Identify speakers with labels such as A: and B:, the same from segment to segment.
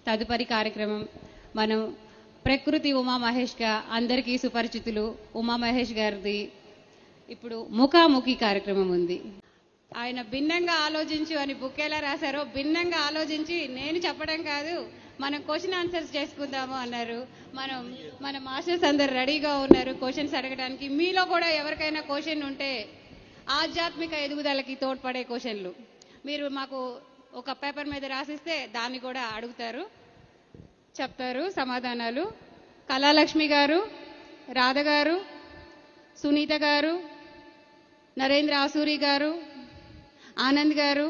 A: తదుపరి కార్యక్రమం మనం ప్రకృతి ఉమామహేష్గా అందరికీ సుపరిచితులు ఉమామహేష్ గారిది ఇప్పుడు ముఖాముఖి కార్యక్రమం ఉంది. ఆయన భిన్నంగా ఆలోచించు అని బుక్ ఎలా రాశారో భిన్నంగా ఆలోచించి నేను చెప్పడం కాదు, మనం క్వశ్చన్ ఆన్సర్స్ చేసుకుందాము అన్నారు. మన మాస్టర్స్ అందరు రెడీగా ఉన్నారు క్వశ్చన్స్ అడగడానికి. మీలో కూడా ఎవరికైనా క్వశ్చన్ ఉంటే ఆధ్యాత్మిక ఎదుగుదలకి తోడ్పడే క్వశ్చన్లు మీరు మాకు ఒక పేపర్ మీద రాసిస్తే దాన్ని కూడా అడుగుతారు, చెప్తారు సమాధానాలు. కళాలక్ష్మి గారు, రాధ గారు, సునీత గారు, నరేంద్ర ఆసూరి గారు, ఆనంద్ గారు,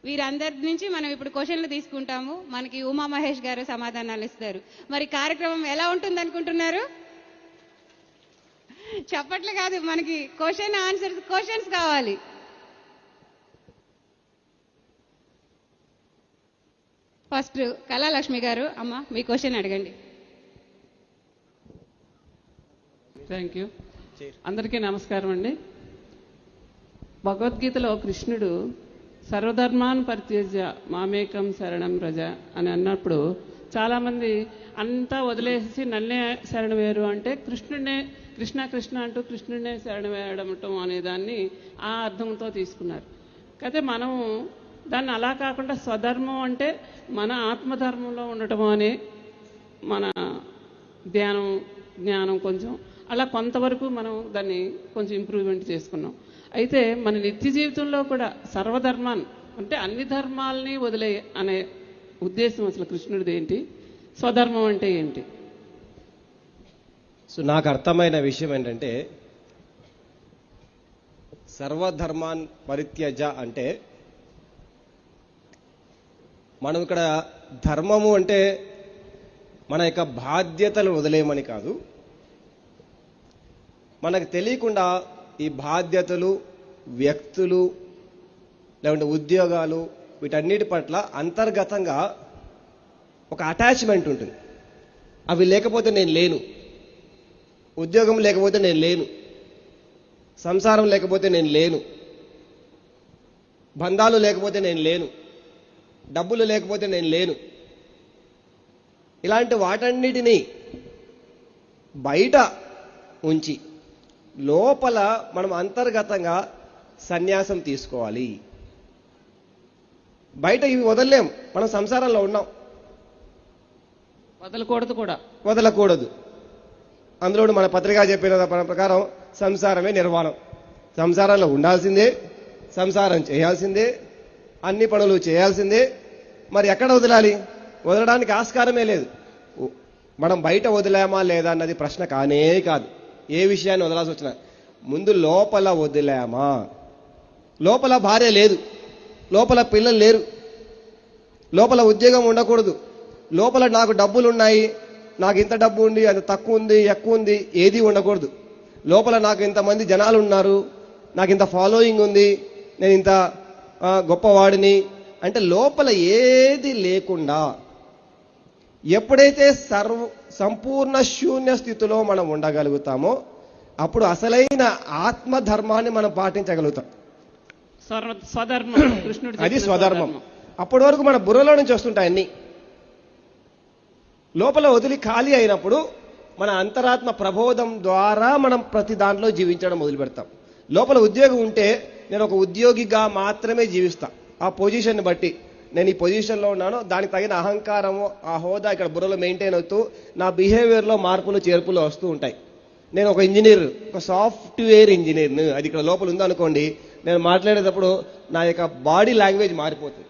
A: వీరందరి నుంచి మనం ఇప్పుడు క్వశ్చన్లు తీసుకుంటాము. మనకి ఉమామహేష్ గారు సమాధానాలు ఇస్తారు. మరి కార్యక్రమం ఎలా ఉంటుంది అనుకుంటున్నారు? చెప్పట్లు కాదు, మనకి క్వశ్చన్స్ కావాలి. ఫస్ట్ కళాలక్ష్మి గారు, అమ్మ మీ క్వశ్చన్ అడగండి.
B: Thank you. అందరికీ నమస్కారం అండి. భగవద్గీతలో కృష్ణుడు సర్వధర్మాన్ పరిత్యజ్య మామేకం శరణం రజ అని అన్నప్పుడు చాలామంది అంతా వదిలేసి నన్నే శరణ వేరు అంటే కృష్ణ కృష్ణ అంటూ కృష్ణుడినే శరణ వేయడం అనేదాన్ని ఆ అర్థంతో తీసుకున్నారు. అయితే మనం దాన్ని అలా కాకుండా స్వధర్మం అంటే మన ఆత్మధర్మంలో ఉండటం అనే మన జ్ఞానం కొంచెం అలా కొంతవరకు మనం దాన్ని కొంచెం ఇంప్రూవ్మెంట్ చేసుకున్నాం. అయితే మన నిత్య జీవితంలో కూడా సర్వధర్మాన్ని అంటే అన్ని ధర్మాలని వదిలే అనే ఉద్దేశం అసలు కృష్ణుడిది ఏంటి? స్వధర్మం అంటే ఏంటి?
C: సో నాకు అర్థమైన విషయం ఏంటంటే సర్వధర్మాన్ పరిత్యజ అంటే మనం ఇక్కడ ధర్మము అంటే మన యొక్క బాధ్యతలు వదిలేయమని కాదు, మనకు తెలియకుండా ఈ బాధ్యతలు, వ్యక్తులు, లేకుంటే ఉద్యోగాలు వీటన్నిటి పట్ల అంతర్గతంగా ఒక అటాచ్మెంట్ ఉంటుంది. అవి లేకపోతే నేను లేను, ఉద్యోగం లేకపోతే నేను లేను, సంసారం లేకపోతే నేను లేను, బంధాలు లేకపోతే నేను లేను, డబ్బులు లేకపోతే నేను లేను. ఇలాంటి వాటన్నిటినీ బయట ఉంచి లోపల మనం అంతర్గతంగా సన్యాసం తీసుకోవాలి. బయట ఇవి వదలలేం, మనం సంసారంలో ఉన్నాం, వదలకూడదు. అందులో మన పత్రిక చెప్పిన ప్రకారం సంసారమే నిర్వాణం. సంసారంలో ఉండాల్సిందే, సంసారం చేయాల్సిందే, అన్ని పనులు చేయాల్సిందే. మరి ఎక్కడ వదలాలి? వదలడానికి ఆస్కారమే లేదు. మనం బయట వదిలామా లేదా అన్నది ప్రశ్న కానే కాదు. ఏ విషయాన్ని వదలాల్సి వచ్చినా ముందు లోపల వదిలామా? లోపల భార్య లేదు, లోపల పిల్లలు లేరు, లోపల ఉద్యోగం ఉండకూడదు, లోపల నాకు డబ్బులు ఉన్నాయి, నాకు ఇంత డబ్బు ఉంది, అంత తక్కువ ఉంది, ఎక్కువ ఉంది, ఏది ఉండకూడదు. లోపల నాకు ఇంతమంది జనాలు ఉన్నారు, నాకు ఇంత ఫాలోయింగ్ ఉంది, నేను ఇంత గొప్పవాడిని అంటే లోపల ఏది లేకుండా ఎప్పుడైతే సంపూర్ణ శూన్య స్థితిలో మనం ఉండగలుగుతామో అప్పుడు అసలైన ఆత్మధర్మాన్ని మనం పాటించగలుగుతాం. అది స్వధర్మం. అప్పటి వరకు మన బుర్రలో నుంచి వస్తుంటాయి అన్ని. లోపల వదిలి ఖాళీ అయినప్పుడు మన అంతరాత్మ ప్రబోధం ద్వారా మనం ప్రతి దాంట్లో జీవించడం మొదలు పెడతాం. లోపల ఉద్యోగం ఉంటే నేను ఒక ఉద్యోగిగా మాత్రమే జీవిస్తా. ఆ పొజిషన్ బట్టి నేను ఈ పొజిషన్లో ఉన్నాను, దానికి తగిన అహంకారము, ఆ హోదా ఇక్కడ బుర్రలో మెయింటైన్ అవుతూ నా బిహేవియర్లో మార్పులు చేర్పులు వస్తూ ఉంటాయి. నేను ఒక ఇంజనీర్, ఒక సాఫ్ట్వేర్ ఇంజనీర్ను, అది ఇక్కడ లోపల ఉందనుకోండి, నేను మాట్లాడేటప్పుడు నా యొక్క బాడీ లాంగ్వేజ్ మారిపోతుంది.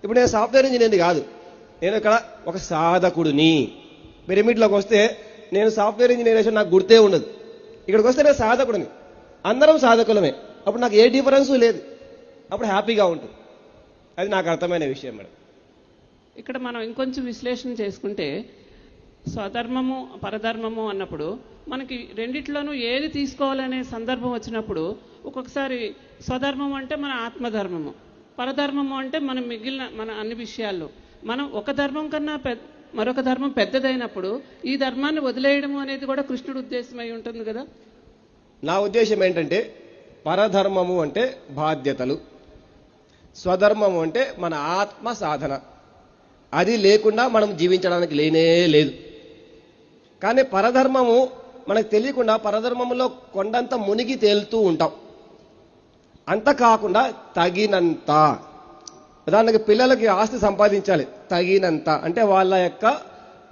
C: ఇప్పుడు నేను సాఫ్ట్వేర్ ఇంజనీర్ని కాదు, నేను ఇక్కడ ఒక సాధకుడిని. పిరమిడ్లోకి వస్తే నేను సాఫ్ట్వేర్ ఇంజనీర్ నాకు గుర్తే ఉండదు. ఇక్కడికి వస్తే నేను సాధకుడిని, అందరం సాధకులమే. అప్పుడు నాకు ఏ డిఫరెన్సు లేదు, అప్పుడు హ్యాపీగా ఉంటుంది. అది నాకు అర్థమైన విషయం మేడం.
B: ఇక్కడ మనం ఇంకొంచెం విశ్లేషణ చేసుకుంటే స్వధర్మము పరధర్మము అన్నప్పుడు మనకి రెండిట్లోనూ ఏది తీసుకోవాలనే సందర్భం వచ్చినప్పుడు ఒక్కొక్కసారి స్వధర్మం అంటే మన ఆత్మధర్మము, పరధర్మము అంటే మన అన్ని విషయాల్లో మనం ఒక ధర్మం కన్నా మరొక ధర్మం పెద్దదైనప్పుడు ఈ ధర్మాన్ని వదిలేయడం అనేది కూడా కృష్ణుడి ఉద్దేశమై ఉంటుంది కదా.
C: నా ఉద్దేశం ఏంటంటే పరధర్మము అంటే బాధ్యతలు, స్వధర్మము అంటే మన ఆత్మ సాధన. అది లేకుండా మనం జీవించడానికి లేనే లేదు. కానీ పరధర్మము మనకు తెలియకుండా పరధర్మంలో కొండంత మునిగి తేలుతూ ఉంటాం. అంత కాకుండా తగినంత. ఉదాహరణకి పిల్లలకి ఆస్తి సంపాదించాలి, తగినంత అంటే వాళ్ళ యొక్క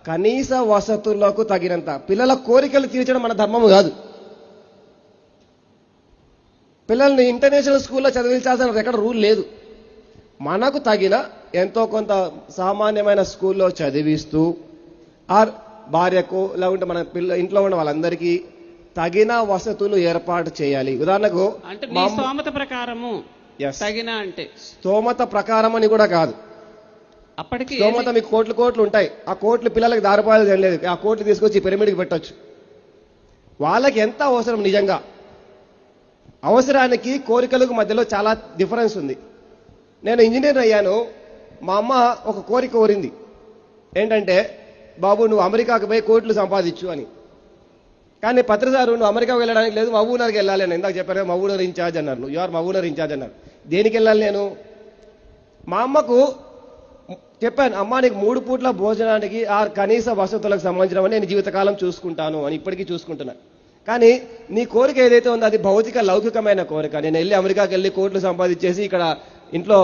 C: కనీస వసతులకు తగినంత. పిల్లల కోరికలు తీర్చడం మన ధర్మము కాదు. పిల్లల్ని ఇంటర్నేషనల్ స్కూల్లో చదివించాల్సిన ఎక్కడ రూల్ లేదు. మనకు తగిన ఎంతో కొంత సామాన్యమైన స్కూల్లో చదివిస్తూ ఆర్ భార్యకు లేకుంటే మన ఇంట్లో ఉన్న వాళ్ళందరికీ తగిన వసతులు ఏర్పాటు చేయాలి. ఉదాహరణకు
B: అంటే మీ స్తోమత ప్రకారము తగిన అంటే
C: స్తోమత ప్రకారం అని కూడా కాదు.
B: అప్పటికి
C: స్తోమత మీకు కోట్లు ఉంటాయి. ఆ కోట్లు పిల్లలకి దారిపాలు తెలియలేదు. ఆ కోట్లు తీసుకొచ్చి పిరమిడ్కి పెట్టొచ్చు. వాళ్ళకి ఎంత అవసరం, నిజంగా అవసరానికి కోరికలకు మధ్యలో చాలా డిఫరెన్స్ ఉంది. నేను ఇంజనీర్ అయ్యాను. మా అమ్మ ఒక కోరిక కోరింది, ఏంటంటే బాబు నువ్వు అమెరికాకు పోయి కోట్లు సంపాదించు అని. కానీ పత్రిసారు నువ్వు అమెరికాకు వెళ్ళడానికి లేదు, మహబూబ్నగర్కి వెళ్ళాలి అని. ఇందాక చెప్పారు మహబూబ్నగర్ ఇన్ఛార్జ్ అన్నారు. నువ్వు యూఆర్ మహబూబ్నగర్ ఇన్ఛార్జ్ అన్నారు. దేనికి వెళ్ళాలి నేను? మా అమ్మకు చెప్పాను, అమ్మ నీకు 3 పూట్ల భోజనానికి ఆ కనీస వసతులకు సంబంధించినవని నేను జీవితకాలం చూసుకుంటాను అని ఇప్పటికీ చూసుకుంటున్నాను. కానీ నీ కోరిక ఏదైతే ఉందో అది భౌతిక లౌకికమైన కోరిక. నేను వెళ్ళి అమెరికాకి వెళ్ళి కోట్లు సంపాదించేసి ఇక్కడ ఇంట్లో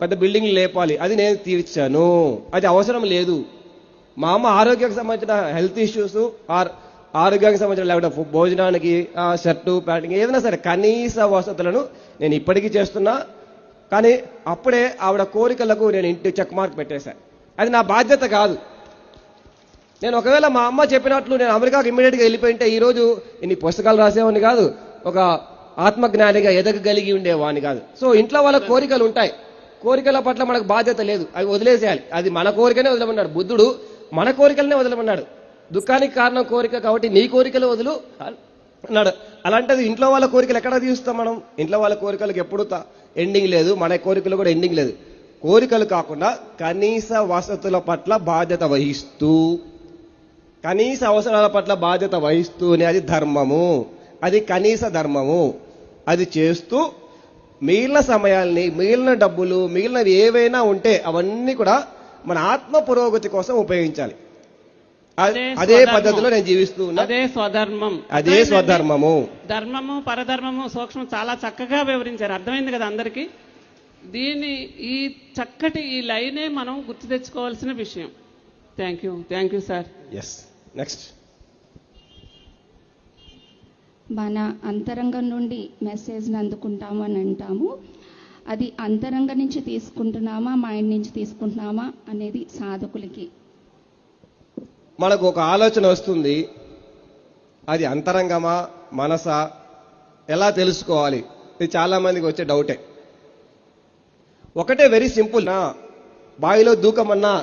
C: పెద్ద బిల్డింగ్లు లేపాలి, అది నేను తీర్చాను. అది అవసరం లేదు. మా అమ్మ ఆరోగ్యానికి సంబంధించిన హెల్త్ ఇష్యూస్ ఆర్ ఆరోగ్యానికి సంబంధించిన లేకపోతే భోజనానికి షర్టు ప్యాంటింగ్ ఏదైనా సరే కనీస వసతులను నేను ఇప్పటికీ చేస్తున్నా. కానీ అప్పుడే ఆవిడ కోరికలకు నేను ఇంటి చెక్ మార్క్ పెట్టేశాను. అది నా బాధ్యత కాదు. నేను ఒకవేళ మా అమ్మ చెప్పినట్లు నేను అమెరికాకు ఇమ్మీడియట్గా వెళ్ళిపోయింటే ఈరోజు ఇన్ని పుస్తకాలు రాసేవాడిని కాదు, ఒక ఆత్మజ్ఞానిగా ఎదగగలిగి ఉండేవాడిని కాదు. సో ఇంట్లో వాళ్ళ కోరికలు ఉంటాయి. కోరికల పట్ల మనకు బాధ్యత లేదు, అవి వదిలేసేయాలి. అది మన కోరికనే వదలమన్నాడు బుద్ధుడు. మన కోరికలనే వదలమన్నాడు. దుఃఖానికి కారణం కోరిక కాబట్టి నీ కోరికలు వదులు అన్నాడు. అలాంటిది ఇంట్లో వాళ్ళ కోరికలు ఎక్కడ తీస్తాం మనం? ఇంట్లో వాళ్ళ కోరికలకు ఎప్పుడు ఎండింగ్ లేదు, మన కోరికలు కూడా ఎండింగ్ లేదు. కోరికలు కాకుండా కనీస వసతుల పట్ల బాధ్యత వహిస్తూ, కనీస అవసరాల పట్ల బాధ్యత వహిస్తూనే అది ధర్మము, అది కనీస ధర్మము. అది చేస్తూ మిగిలిన సమయాల్ని, మిగిలిన డబ్బులు, మిగిలినవి ఏవైనా ఉంటే అవన్నీ కూడా మన ఆత్మ పురోగతి కోసం ఉపయోగించాలి. అదే పద్ధతిలో నేను జీవిస్తూ ఉన్నా.
B: అదే స్వధర్మం,
C: అదే స్వధర్మము.
B: ధర్మము పరధర్మము సూక్ష్మం చాలా చక్కగా వివరించారు. అర్థమైంది కదా అందరికీ? ఈ చక్కటి ఈ లైనే మనం గుర్తు తెచ్చుకోవాల్సిన విషయం. Thank you sir.
C: Yes, next.
D: మన అంతరంగం నుండి మెసేజ్ని అందుకుంటాము అని అంటాము. అది అంతరంగం నుంచి తీసుకుంటున్నామా, మైండ్ నుంచి తీసుకుంటున్నామా అనేది సాధకులకి.
C: మనకు ఒక ఆలోచన వస్తుంది, అది అంతరంగమా మనసా ఎలా తెలుసుకోవాలి? ఇది చాలా మందికి వచ్చే డౌటే. ఒకటే వెరీ సింపుల్. బావిలో దూకమన్నా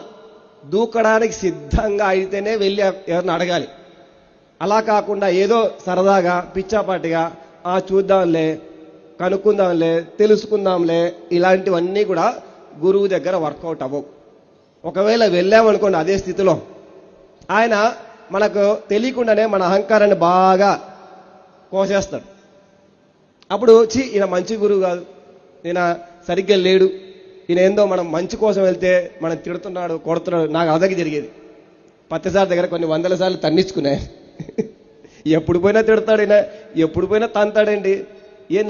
C: దూకడానికి సిద్ధంగా అయితేనే వెళ్ళి ఎవరిని అడగాలి. అలా కాకుండా ఏదో సరదాగా పిచ్చాపాటిగా చూద్దాంలే, కనుక్కుందాంలే, తెలుసుకుందాంలే, ఇలాంటివన్నీ కూడా గురువు దగ్గర వర్కౌట్ అవ్వవు. ఒకవేళ వెళ్ళామనుకోండి అదే స్థితిలో ఆయన మనకు తెలియకుండానే మన అహంకారాన్ని బాగా కోసేస్తాడు. అప్పుడు ఈయన మంచి గురువు కాదు, ఈయన సరిగ్గా లేడు, ఈయన ఏందో మనం మంచి కోసం వెళ్తే మనం తిడుతున్నాడు, కొడుతున్నాడు. నాకు అదకి జరిగేది. పత్తిసారి దగ్గర కొన్ని 100 సార్లు తన్నించుకునే. ఎప్పుడు పోయినా తిడతాడు ఈయన, ఎప్పుడు పోయినా తంతాడండి.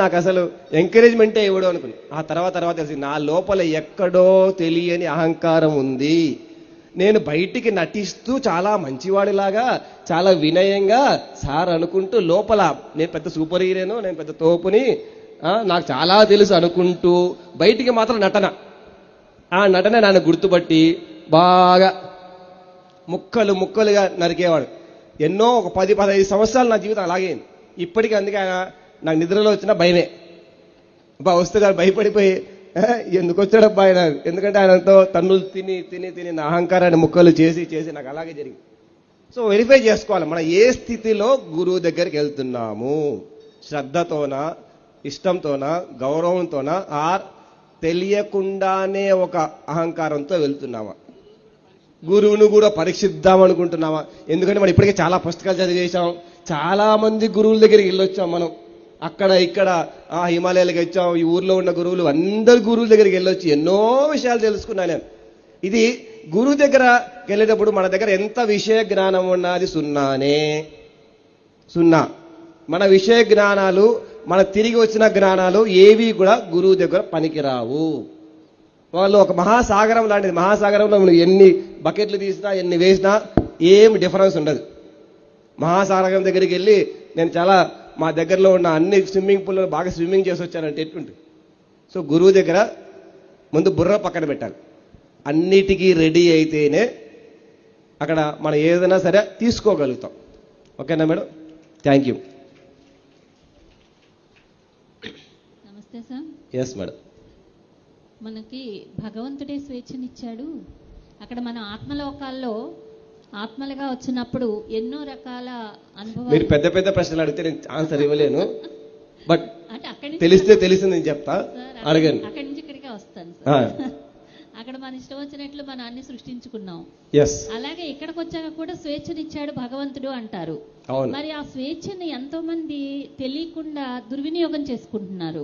C: నాకు అసలు ఎంకరేజ్మెంటే ఇవ్వడం అనుకుని ఆ తర్వాత తెలిసి నా లోపల ఎక్కడో తెలియని అహంకారం ఉంది. నేను బయటికి నటిస్తూ చాలా మంచివాడిలాగా చాలా వినయంగా సార్ అనుకుంటూ లోపల నేను పెద్ద సూపర్ హీరోను, నేను పెద్ద తోపుని, నాకు చాలా తెలుసు అనుకుంటూ బయటికి మాత్రం నటన. ఆ నటన నన్ను గుర్తుపట్టి బాగా ముక్కలుగా నరికేవాడు. ఎన్నో ఒక 10-15 సంవత్సరాలు నా జీవితం అలాగే. ఇప్పటికీ అందుకే ఆయన నాకు నిద్రలో వచ్చిన భయమే. వస్తే కానీ భయపడిపోయి ఎందుకు వచ్చాడబ్బా ఆయన, ఎందుకంటే ఆయనతో తన్నులు తిని నా అహంకారాన్ని ముక్కలు చేసి నాకు అలాగే జరిగింది. సో వెరిఫై చేసుకోవాలి మనం ఏ స్థితిలో గురువు దగ్గరికి వెళ్తున్నాము. శ్రద్ధతోనా, ఇష్టంతోనా, గౌరవంతోనా, ఆర్ తెలియకుండానే ఒక అహంకారంతో వెళ్తున్నామా? గురువును కూడా పరీక్షిద్దామనుకుంటున్నామా? ఎందుకంటే మనం ఇప్పటికే చాలా పుస్తకాలు చదివేశాం, చాలా మంది గురువుల దగ్గరికి వెళ్ళొచ్చాం మనం. అక్కడ ఇక్కడ హిమాలయాలకు వచ్చాం, ఈ ఊర్లో ఉన్న గురువులు అందరు గురువుల దగ్గరికి వెళ్ళొచ్చి ఎన్నో విషయాలు తెలుసుకున్నా నేను. ఇది గురువు దగ్గర వెళ్ళేటప్పుడు మన దగ్గర ఎంత విషయ జ్ఞానం ఉన్నా అది సున్నానే, సున్నా. మన విషయ జ్ఞానాలు, మన తిరిగి వచ్చిన జ్ఞానాలు ఏవి కూడా గురువు దగ్గర పనికిరావు. వాళ్ళు ఒక మహాసాగరం లాంటిది. మహాసాగరంలో నువ్వు ఎన్ని బకెట్లు తీసినా ఎన్ని వేసినా ఏం డిఫరెన్స్ ఉండదు. మహాసాగరం దగ్గరికి వెళ్ళి నేను చాలా మా దగ్గరలో ఉన్న అన్ని స్విమ్మింగ్ పూల్లో బాగా స్విమ్మింగ్ చేసి వచ్చానంటే ఎట్లుంటుంది. సో గురువు దగ్గర ముందు బుర్ర పక్కన పెట్టాలి. అన్నిటికీ రెడీ అయితేనే అక్కడ మనం ఏదైనా సరే తీసుకోగలుగుతాం. ఓకేనా మేడం? Thank you.
E: నమస్తే సార్.
C: Yes madam.
E: మనకి భగవంతుడే స్వేచ్ఛనిచ్చాడు. అక్కడ మన ఆత్మలోకాల్లో ఆత్మలుగా వచ్చినప్పుడు ఎన్నో రకాల
C: మీరు
E: అనుభవాలు.
C: పెద్ద పెద్ద ప్రశ్నలు అడిగితే నేను ఆన్సర్ ఇవ్వలేను. బట్
E: అంటే అక్కడి
C: తెలిస్తే తెలిసింది నేను చెప్తా. అడగండి.
E: అక్కడి నుంచి ఇక్కడికే వస్తాను సార్. అక్కడ మన ఇష్టం వచ్చినట్లు మనం అన్ని సృష్టించుకున్నాం.
C: ఎస్.
E: అలాగే ఇక్కడికి వచ్చాక కూడా స్వేచ్ఛనిచ్చాడు భగవంతుడు అంటారు.
C: అవును.
E: మరి ఆ స్వేచ్ఛని ఎంతో మంది తెలియకుండా దుర్వినియోగం చేసుకుంటున్నారు.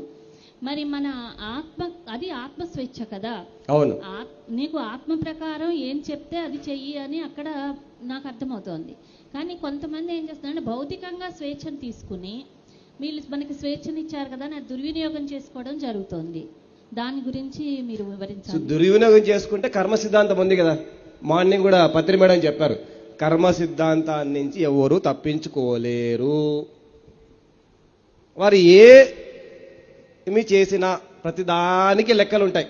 E: మరి మన ఆత్మ, అది ఆత్మ స్వేచ్ఛ కదా.
C: అవును.
E: నీకు ఆత్మ ప్రకారం ఏం చెప్తే అది చెయ్యి అని అక్కడ నాకు అర్థమవుతోంది. కానీ కొంతమంది ఏం చేస్తున్నారంటే భౌతికంగా స్వేచ్ఛను తీసుకుని వీళ్ళు మనకి స్వేచ్ఛనిచ్చారు కదా అని దుర్వినియోగం చేసుకోవడం జరుగుతోంది. దాని గురించి మీరు వివరించాలి.
C: దుర్వినియోగం చేసుకుంటే కర్మ సిద్ధాంతం ఉంది కదా. మార్నింగ్ కూడా పత్రి మేడం చెప్పారు, కర్మ సిద్ధాంతాన్ని నుంచి ఎవరు తప్పించుకోలేరు. వారు ఏమి చేసినా ప్రతిదానికి లెక్కలుంటాయి.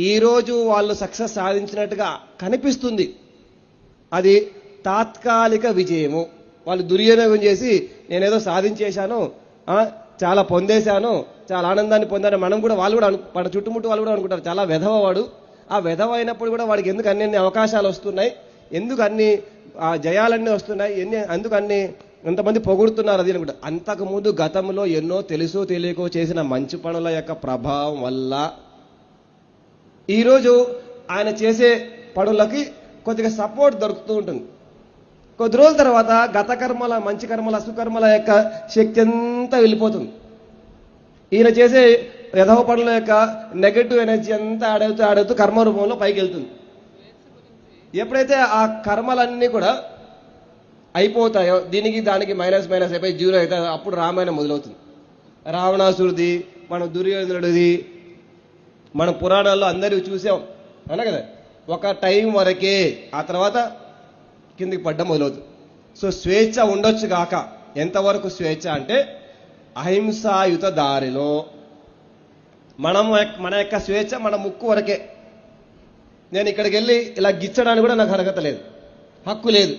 C: ఈరోజు వాళ్ళు సక్సెస్ సాధించినట్టుగా కనిపిస్తుంది, అది తాత్కాలిక విజయము. వాళ్ళు దుర్వినియోగం చేసి నేనేదో సాధించేశాను, చాలా పొందేశాను, చాలా ఆనందాన్ని పొందాను. మనం కూడా వాళ్ళు కూడా మన చుట్టుముట్టు వాళ్ళు కూడా అనుకుంటారు చాలా వెధవ వాడు. ఆ వెధవ అయినప్పుడు కూడా వాడికి ఎందుకు అన్ని అవకాశాలు వస్తున్నాయి, ఎందుకు అన్ని జయాలన్నీ వస్తున్నాయి, ఎందుకు అన్ని ఎంతమంది పొగుడుతున్నారు అది అనుకుంటారు. అంతకుముందు గతంలో ఎన్నో తెలుసో తెలియకో చేసిన మంచి పనుల యొక్క ప్రభావం వల్ల ఈరోజు ఆయన చేసే పనులకి కొద్దిగా సపోర్ట్ దొరుకుతూ ఉంటుంది. కొద్ది రోజుల తర్వాత గత కర్మల, మంచి కర్మల, అసుకర్మల యొక్క శక్తి అంతా వెళ్ళిపోతుంది. ఈయన చేసే యథవ పనుల యొక్క నెగటివ్ ఎనర్జీ అంతా ఆడవుతూ కర్మ రూపంలో పైకి వెళ్తుంది. ఎప్పుడైతే ఆ కర్మలన్నీ కూడా అయిపోతాయో, దీనికి దానికి మైనస్ అయిపోయి జీరో అయితే అప్పుడు రామాయణం మొదలవుతుంది. రావణాసురుది, మన దుర్యోధనుడిది మన పురాణాల్లో అందరివి చూసాం అన్నా కదా. ఒక టైం వరకే, ఆ తర్వాత కిందికి పడ్డం మొదలవుతుంది. సో స్వేచ్ఛ ఉండొచ్చు గాక. ఎంతవరకు స్వేచ్ఛ అంటే అహింసాయుత దారిలో మన యొక్క స్వేచ్ఛ మన ముక్కు వరకే. నేను ఇక్కడికి వెళ్ళి ఇలా గిచ్చడానికి కూడా నాకు అర్హత లేదు, హక్కు లేదు.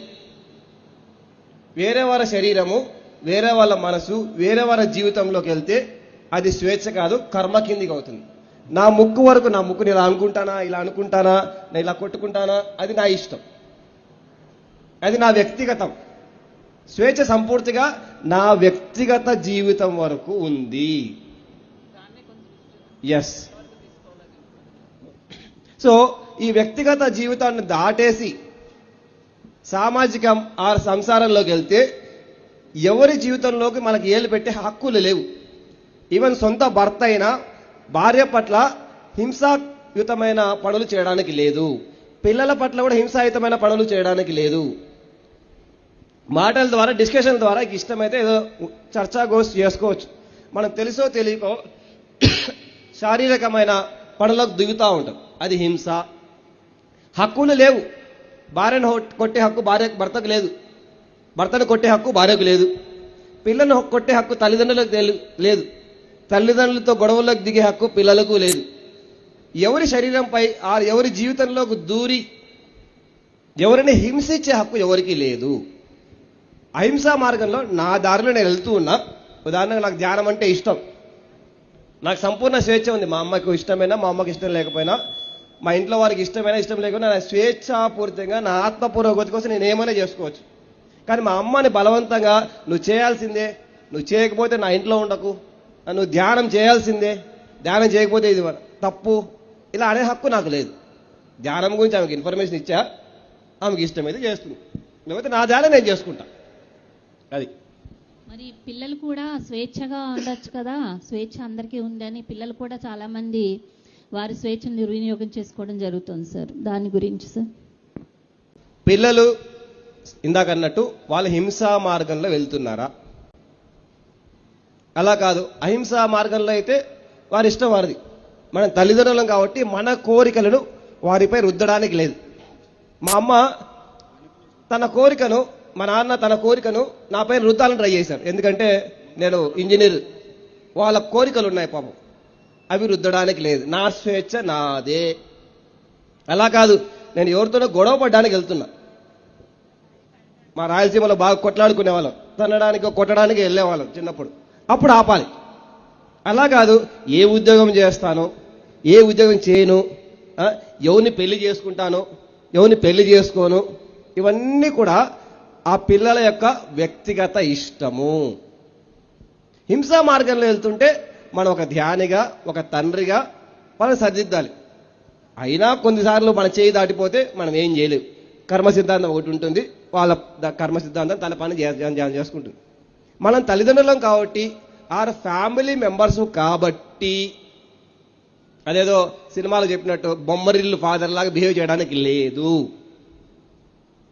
C: వేరే వాళ్ళ శరీరము, వేరే వాళ్ళ మనసు, వేరే వాళ్ళ జీవితంలోకి వెళ్తే అది స్వేచ్ఛ కాదు, కర్మ కిందికి అవుతుంది. నా ముక్కు వరకు, నా ముక్కుని ఇలా అనుకుంటానా, ఇలా అనుకుంటానా, నేను ఇలా కొట్టుకుంటానా, అది నా ఇష్టం, అది నా వ్యక్తిగతం. స్వేచ్ఛ సంపూర్తిగా నా వ్యక్తిగత జీవితం వరకు ఉంది. ఎస్. సో ఈ వ్యక్తిగత జీవితాన్ని దాటేసి సామాజికం ఆ సంసారంలోకి వెళ్తే ఎవరి జీవితంలోకి మనకి ఏళ్ళు పెట్టే హక్కులు లేవు. ఈవెన్ సొంత భర్త అయినా భార్య పట్ల హింసాయుతమైన పనులు చేయడానికి లేదు, పిల్లల పట్ల కూడా హింసాయుతమైన పనులు చేయడానికి లేదు. మాటల ద్వారా, డిస్కషన్ ద్వారా ఇష్టమైతే ఏదో చర్చాగోష్ఠి చేసుకోవచ్చు. మనం తెలుసో తెలియకో శారీరకమైన పనులకు దిగుతూ ఉంటాం, అది హింస. హక్కులు లేవు. భార్యను కొట్టే హక్కు భర్తకు లేదు, భర్తను కొట్టే హక్కు భార్యకు లేదు, పిల్లలను కొట్టే హక్కు తల్లిదండ్రులకు లేదు, తల్లిదండ్రులతో గొడవలకు దిగే హక్కు పిల్లలకు లేదు. ఎవరి శరీరంపై ఎవరి జీవితంలోకి దూరి ఎవరిని హింసించే హక్కు ఎవరికి లేదు. అహింసా మార్గంలో నా దారిలో నేను వెళ్తూ ఉన్నా. ఉదాహరణకు నాకు ధ్యానం అంటే ఇష్టం, నాకు సంపూర్ణ స్వేచ్ఛ ఉంది. మా అమ్మకు ఇష్టమైనా, మా అమ్మకి ఇష్టం లేకపోయినా, మా ఇంట్లో వారికి ఇష్టమైనా ఇష్టం లేకపోయినా నా స్వేచ్ఛాపూరితంగా నా ఆత్మపూర్వగతి కోసం నేను ఏమైనా చేసుకోవచ్చు. కానీ మా అమ్మని బలవంతంగా నువ్వు చేయాల్సిందే, నువ్వు చేయకపోతే నా ఇంట్లో ఉండకు, నువ్వు ధ్యానం చేయాల్సిందే, ధ్యానం చేయకపోతే ఇది తప్పు, ఇలా అనే హక్కు నాకు లేదు. ధ్యానం గురించి ఆమెకి ఇన్ఫర్మేషన్ ఇచ్చా, ఆమెకి ఇష్టమైతే చేస్తుంది, లేకపోతే నా ధ్యానం నేను చేసుకుంటా. అది.
E: మరి పిల్లలు కూడా స్వేచ్ఛగా ఉండొచ్చు కదా. స్వేచ్ఛ అందరికీ ఉందని పిల్లలు కూడా చాలా మంది వారి స్వేచ్ఛను దుర్వినియోగం చేసుకోవడం జరుగుతుంది సార్. దాని గురించి సార్.
C: పిల్లలు ఇందాక అన్నట్టు వాళ్ళు హింసా మార్గంలో వెళ్తున్నారా? అలా కాదు. అహింసా మార్గంలో అయితే వారి ఇష్టం వారిది. మనం తల్లిదండ్రులం కాబట్టి మన కోరికలను వారిపై రుద్దడానికి లేదు. మా అమ్మ తన కోరికను, మా నాన్న తన కోరికను నాపై రుద్దాలని ట్రై చేశారు. ఎందుకంటే నేను ఇంజనీర్. వాళ్ళ కోరికలు ఉన్నాయి పాపం, అవి రుద్దడానికి లేదు. నా స్వేచ్ఛ నాదే. అలా కాదు, నేను ఎవరితోనో గొడవ పడ్డానికి వెళ్తున్నా. మా రాయలసీమలో బాగా కొట్లాడుకునే వాళ్ళం, తన్నడానికి కొట్టడానికి వెళ్ళేవాళ్ళం చిన్నప్పుడు. అప్పుడు ఆపాలి. అలా కాదు, ఏ ఉద్యోగం చేస్తాను, ఏ ఉద్యోగం చేయను, ఎవరిని పెళ్లి చేసుకుంటాను, ఎవరిని పెళ్లి చేసుకోను, ఇవన్నీ కూడా ఆ పిల్లల యొక్క వ్యక్తిగత ఇష్టము. హింసా మార్గంలో వెళ్తుంటే మనం ఒక ధ్యానిగా, ఒక తండ్రిగా మనం సరిదిద్దాలి. అయినా కొన్నిసార్లు మన చేయి దాటిపోతే మనం ఏం చేయలేవు. కర్మ సిద్ధాంతం ఒకటి ఉంటుంది, వాళ్ళ కర్మ సిద్ధాంతం తన పని చేసుకుంటుంది. మనం తల్లిదండ్రులం కాబట్టి, ఆర్ ఫ్యామిలీ మెంబర్స్ కాబట్టి, అదేదో సినిమాలో చెప్పినట్టు బొమ్మరిల్లు ఫాదర్ లాగా బిహేవ్ చేయడానికి లేదు.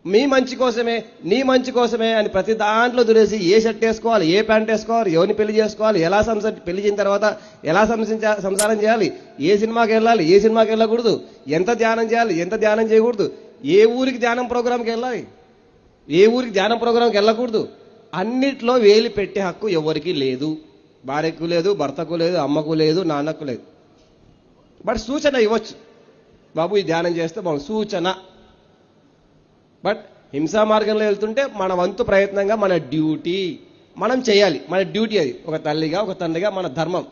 C: మీ మంచి కోసమే, నీ మంచి కోసమే అని ప్రతి దాంట్లో దురేసి ఏ షర్ట్ వేసుకోవాలి, ఏ ప్యాంట్ వేసుకోవాలి, ఎవరిని పెళ్లి చేసుకోవాలి, ఎలా పెళ్లి చేసిన తర్వాత ఎలా సంసారం చేయాలి, ఏ సినిమాకి వెళ్ళాలి, ఏ సినిమాకి వెళ్ళకూడదు, ఎంత ధ్యానం చేయాలి, ఎంత ధ్యానం చేయకూడదు, ఏ ఊరికి ధ్యానం ప్రోగ్రాంకి వెళ్ళాలి, ఏ ఊరికి ధ్యానం ప్రోగ్రాంకి వెళ్ళకూడదు, అన్నిట్లో వేలి పెట్టే హక్కు ఎవరికి లేదు. భార్యకు లేదు, భర్తకు లేదు, అమ్మకు లేదు, నాన్నకు లేదు. బట్ సూచన ఇవ్వచ్చు, బాబు ఈ ధ్యానం చేస్తే బాగుంది, సూచన. బట్ హింసా మార్గంలో వెళ్తుంటే మన వంతు ప్రయత్నంగా మన డ్యూటీ మనం చేయాలి. మన డ్యూటీ అది, ఒక తల్లిగా, ఒక తండ్రిగా మన ధర్మం.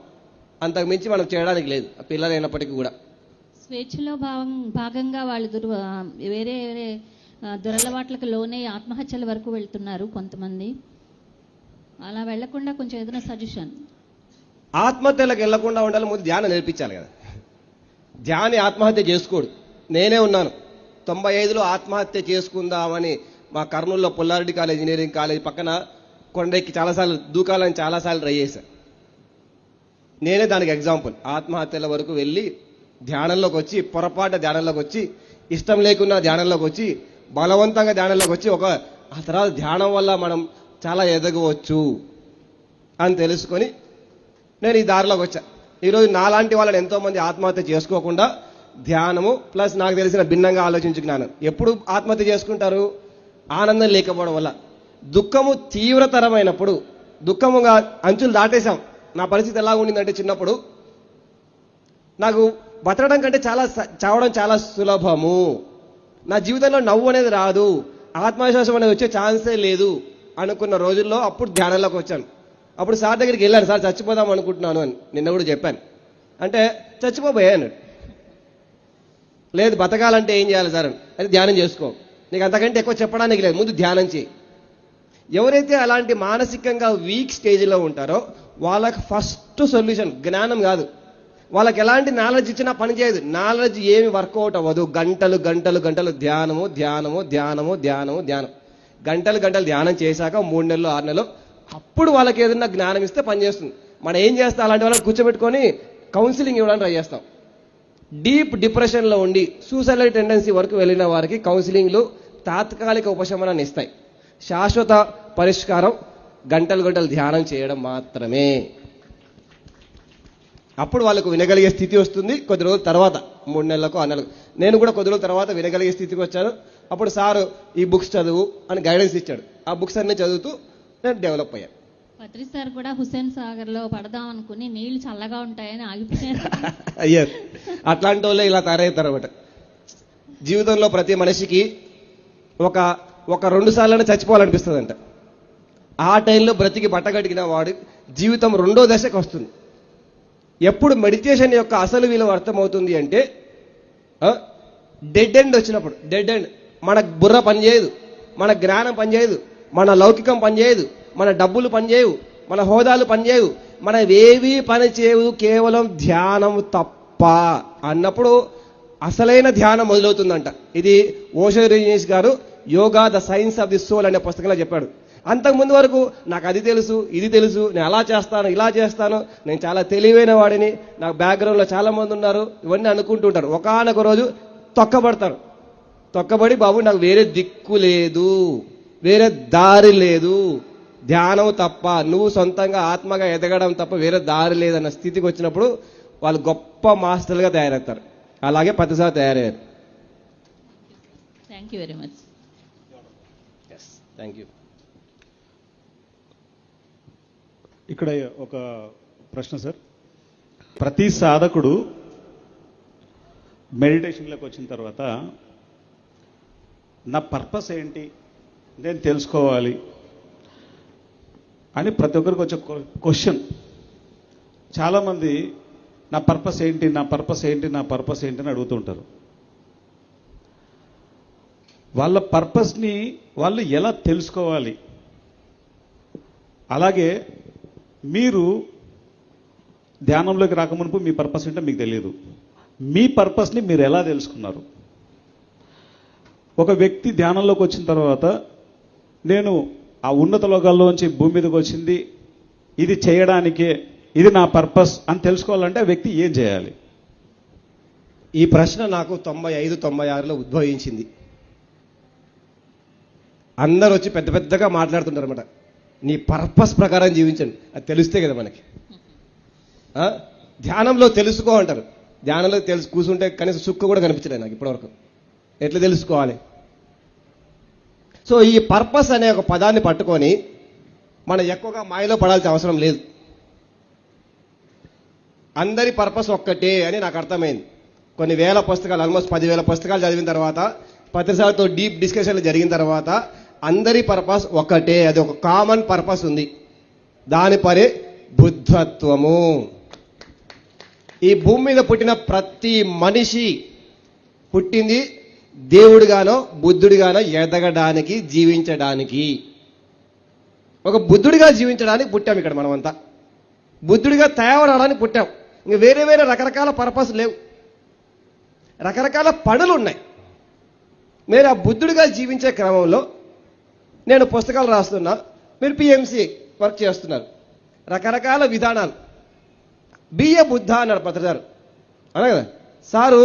C: అంతకు మించి మనం చేయడానికి లేదు, పిల్లలు అయినప్పటికీ కూడా.
E: స్వేచ్ఛలో భాగంగా వాళ్ళు వేరే వేరే దురలవాట్లకు లోనే ఆత్మహత్యల వరకు వెళ్తున్నారు కొంతమంది. అలా వెళ్లకుండా కొంచెం ఏదైనా సజెషన్.
C: ఆత్మహత్యలకు వెళ్లకుండా ఉండాలి, ముందు ధ్యానం నేర్పించాలి కదా. ధ్యాని ఆత్మహత్య చేసుకోడు. నేనే ఉన్నాను 95లో ఆత్మహత్య చేసుకుందామని మా కర్నూలులో పుల్లారెడ్డి కాలేజ్, ఇంజనీరింగ్ కాలేజ్ పక్కన కొండెక్కి చాలాసార్లు దూకాలని చాలాసార్లు ట్రై చేశాను. నేనే దానికి ఎగ్జాంపుల్. ఆత్మహత్యల వరకు వెళ్ళి ధ్యానంలోకి వచ్చి, పొరపాటు ధ్యానంలోకి వచ్చి, ఇష్టం లేకున్నా ధ్యానంలోకి వచ్చి, బలవంతంగా ధ్యానంలోకి వచ్చి, ఆ తర్వాత ధ్యానం వల్ల మనం చాలా ఎదగవచ్చు అని తెలుసుకొని నేను ఈ దారిలోకి వచ్చా. ఈరోజు నాలాంటి వాళ్ళని ఎంతోమంది ఆత్మహత్య చేసుకోకుండా ధ్యానము ప్లస్ నాకు తెలిసిన భిన్నంగా ఆలోచించుకున్నాను. ఎప్పుడు ఆత్మహత్య చేసుకుంటారు? ఆనందం లేకపోవడం వల్ల. దుఃఖము తీవ్రతరమైనప్పుడు, దుఃఖముగా అంచులు దాటేశాం. నా పరిస్థితి ఎలా ఉండిందంటే, చిన్నప్పుడు నాకు బతకడం కంటే చావడం చాలా సులభము, నా జీవితంలో నవ్వు అనేది రాదు, ఆత్మవిశ్వాసం అనేది వచ్చే ఛాన్సే లేదు అనుకున్న రోజుల్లో అప్పుడు ధ్యానంలోకి వచ్చాను. అప్పుడు సార్ దగ్గరికి వెళ్ళాను, సార్ చచ్చిపోదాం అనుకుంటున్నాను అని నిన్న కూడా చెప్పాను. అంటే చచ్చిపోబోయే అన్నాడు. లేదు, బతకాలంటే ఏం చేయాలి సార్ అని, ధ్యానం చేసుకో, నీకు అంతకంటే ఎక్కువ చెప్పడానికి లేదు, ముందు ధ్యానం చేయి. ఎవరైతే అలాంటి మానసికంగా వీక్ స్టేజ్లో ఉంటారో వాళ్ళకి ఫస్ట్ సొల్యూషన్ జ్ఞానం కాదు. వాళ్ళకి ఎలాంటి నాలెడ్జ్ ఇచ్చినా పని చేయదు, నాలెడ్జ్ ఏమి వర్కౌట్ అవ్వదు. గంటలు గంటలు గంటలు ధ్యానము ధ్యానము ధ్యానము ధ్యానము ధ్యానం, గంటలు గంటలు ధ్యానం చేశాక 3 నెలలు 6 నెలలు అప్పుడు వాళ్ళకి ఏదైనా జ్ఞానం ఇస్తే పనిచేస్తుంది. మనం ఏం చేస్తాం, అలాంటి వాళ్ళని కూర్చోబెట్టుకొని కౌన్సిలింగ్ ఇవ్వడానికి ట్రై చేస్తాం. డీప్ డిప్రెషన్లో ఉండి సూసైడల్ టెండెన్సీ వరకు వెళ్ళిన వారికి కౌన్సిలింగ్లు తాత్కాలిక ఉపశమనాన్ని ఇస్తాయి. శాశ్వత పరిష్కారం గంటలు గంటలు ధ్యానం చేయడం మాత్రమే. అప్పుడు వాళ్ళకు వినగలిగే స్థితి వస్తుంది. కొద్ది రోజుల తర్వాత, 3 నెలలకు 6 నెలలకు, నేను కూడా కొద్ది రోజుల తర్వాత వినగలిగే స్థితికి వచ్చాను. అప్పుడు సారు ఈ బుక్స్ చదువు అని గైడెన్స్ ఇచ్చాడు. ఆ బుక్స్ అన్నీ చదువుతూ నేను డెవలప్ అయ్యాను.
E: పత్రి సార్ కూడా హుస్సేన్ సాగర్ లో పడదాం అనుకుని నీళ్లు చల్లగా ఉంటాయని ఆగిపోయారు.
C: అయ్యారు. అట్లాంటి వాళ్ళే ఇలా తయారవుతారు అన్నమాట. జీవితంలో ప్రతి మనిషికి ఒక 2 సార్లైనా చచ్చిపోవాలనిపిస్తుందంట. ఆ టైంలో బ్రతికి బట్టగడిగిన వాడు జీవితం 2వ దశకు వస్తుంది. ఎప్పుడు మెడిటేషన్ యొక్క అసలు విలువ అర్థమవుతుంది అంటే, డెడ్ ఎండ్ వచ్చినప్పుడు. డెడ్ ఎండ్, మన బుర్ర పనిచేయదు, మన జ్ఞానం పనిచేయదు, మన లౌకికం పనిచేయదు, మన డబ్బులు పనిచేయవు, మన హోదాలు పనిచేయవు, మనవేవీ పని చేయవు, కేవలం ధ్యానం తప్ప అన్నప్పుడు అసలైన ధ్యానం మొదలవుతుందంట. ఇది ఓషో రిజినీస్ గారు yoga the science of the soul అనే పుస్తకంలో చెప్పాడు. అంతకుముందు వరకు నాకు అది తెలుసు, ఇది తెలుసు, నేను అలా చేస్తాను, ఇలా చేస్తాను, నేను చాలా తెలివైన వాడిని, నాకు బ్యాక్గ్రౌండ్లో చాలా మంది ఉన్నారు, ఇవన్నీ అనుకుంటుంటారు. ఒకానొక రోజు తొక్కబడతారు. తొక్కబడి బాబు నాకు వేరే దిక్కు లేదు, వేరే దారి లేదు, ధ్యానం తప్ప, నువ్వు సొంతంగా ఆత్మగా ఎదగడం తప్ప వేరే దారి లేదన్న స్థితికి వచ్చినప్పుడు వాళ్ళు గొప్ప మాస్టర్లుగా తయారవుతారు. అలాగే ప్రతిసారి తయారయ్యారు.
E: Thank you very much.
C: Thank you.
F: ఇక్కడ ఒక ప్రశ్న సార్. ప్రతి సాధకుడు మెడిటేషన్లోకి వచ్చిన తర్వాత నా పర్పస్ ఏంటి, నేను తెలుసుకోవాలి అని ప్రతి ఒక్కరికి వచ్చే క్వశ్చన్. చాలామంది నా పర్పస్ ఏంటి, నా పర్పస్ ఏంటి, నా పర్పస్ ఏంటి అని అడుగుతుంటారు. వాళ్ళ పర్పస్ని వాళ్ళు ఎలా తెలుసుకోవాలి? అలాగే మీరు ధ్యానంలోకి రాకమునుపు మీ పర్పస్ ఏంటో మీకు తెలియదు. మీ పర్పస్ని మీరు ఎలా తెలుసుకున్నారు? ఒక వ్యక్తి ధ్యానంలోకి వచ్చిన తర్వాత నేను ఆ ఉన్నత లోకాల్లోంచి భూమి మీదకి వచ్చింది ఇది చేయడానికే, ఇది నా పర్పస్ అని తెలుసుకోవాలంటే ఆ వ్యక్తి ఏం చేయాలి?
C: ఈ ప్రశ్న నాకు 95-96లో ఉద్భవించింది. అందరూ వచ్చి పెద్ద పెద్దగా మాట్లాడుతుంటారు అనమాట. నీ పర్పస్ ప్రకారం జీవించండి, అది తెలిస్తే కదా మనకి. ధ్యానంలో తెలుసుకో అంటారు. ధ్యానంలో కూర్చుంటే కనీసం సుక్క కూడా కనిపించలేదు నాకు ఇప్పటివరకు. ఎట్లా తెలుసుకోవాలి? సో ఈ పర్పస్ అనే ఒక పదాన్ని పట్టుకొని మనం ఎక్కువగా మాయలో పడాల్సిన అవసరం లేదు. అందరి పర్పస్ ఒక్కటే అని నాకు అర్థమైంది. కొన్ని వేల పుస్తకాలు, ఆల్మోస్ట్ 10,000 పుస్తకాలు చదివిన తర్వాత, ప్రతిసారితో డీప్ డిస్కషన్లు జరిగిన తర్వాత అందరి పర్పస్ ఒక్కటే, అది ఒక కామన్ పర్పస్ ఉంది. దాని పరే బుద్ధత్వము. ఈ భూమి మీద పుట్టిన ప్రతి మనిషి పుట్టింది దేవుడిగానో బుద్ధుడిగానో ఎదగడానికి, జీవించడానికి. ఒక బుద్ధుడిగా జీవించడానికి పుట్టాం ఇక్కడ మనమంతా. బుద్ధుడిగా తయారవడానికి పుట్టాం. ఇంక వేరే వేరే రకరకాల పర్పస్ లేవు, రకరకాల పనులు ఉన్నాయి. మీరు ఆ బుద్ధుడిగా జీవించే క్రమంలో నేను పుస్తకాలు రాస్తున్నా, మీరు పిఎంసి వర్క్ చేస్తున్నారు, రకరకాల విధానాలు. బిఏ బుద్ధ అన్నాడు పత్రికారు, అన్నా కదా సారు.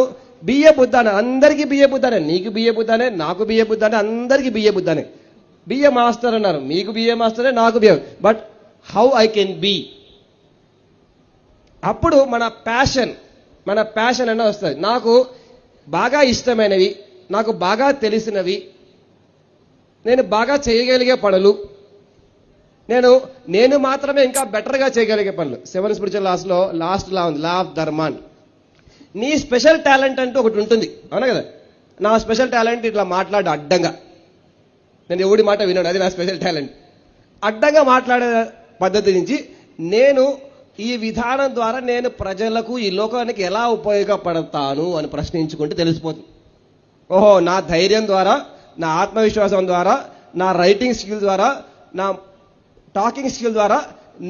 C: బిఏ బుద్ధ అన్నాడు. అందరికీ బిఏ బుద్ధనే, నీకు బిఏ బుద్ధనే, నాకు బిఏ బుద్ధనే, అందరికీ బిఏ బుద్ధనే. బిఏ మాస్టర్ అన్నారు, మీకు బిఏ మాస్టరే, నాకు BA. But how I can be? అప్పుడు మన ప్యాషన్ అనే వస్తుంది. నాకు బాగా ఇష్టమైనవి, నాకు బాగా తెలిసినవి, నేను బాగా చేయగలిగే పనులు, నేను మాత్రమే ఇంకా బెటర్గా చేయగలిగే పనులు. 7 స్పిరిచువల్ లాస్లో లాస్ట్ లా ఉంది, లా ఆఫ్ ధర్మాన్. నీ స్పెషల్ టాలెంట్ అంటూ ఒకటి ఉంటుంది, అవునా కదా? నా స్పెషల్ టాలెంట్ ఇట్లా మాట్లాడు అడ్డంగా, నేను ఎవడి మాట విన్నాడు, అది నా స్పెషల్ టాలెంట్. అడ్డంగా మాట్లాడే పద్ధతి నుంచి నేను ఈ విధానం ద్వారా నేను ప్రజలకు, ఈ లోకానికి ఎలా ఉపయోగపడతాను అని ప్రశ్నించుకుంటే తెలిసిపోతుంది. ఓహో, నా ధైర్యం ద్వారా, నా ఆత్మవిశ్వాసం ద్వారా, నా రైటింగ్ స్కిల్ ద్వారా, నా టాకింగ్ స్కిల్ ద్వారా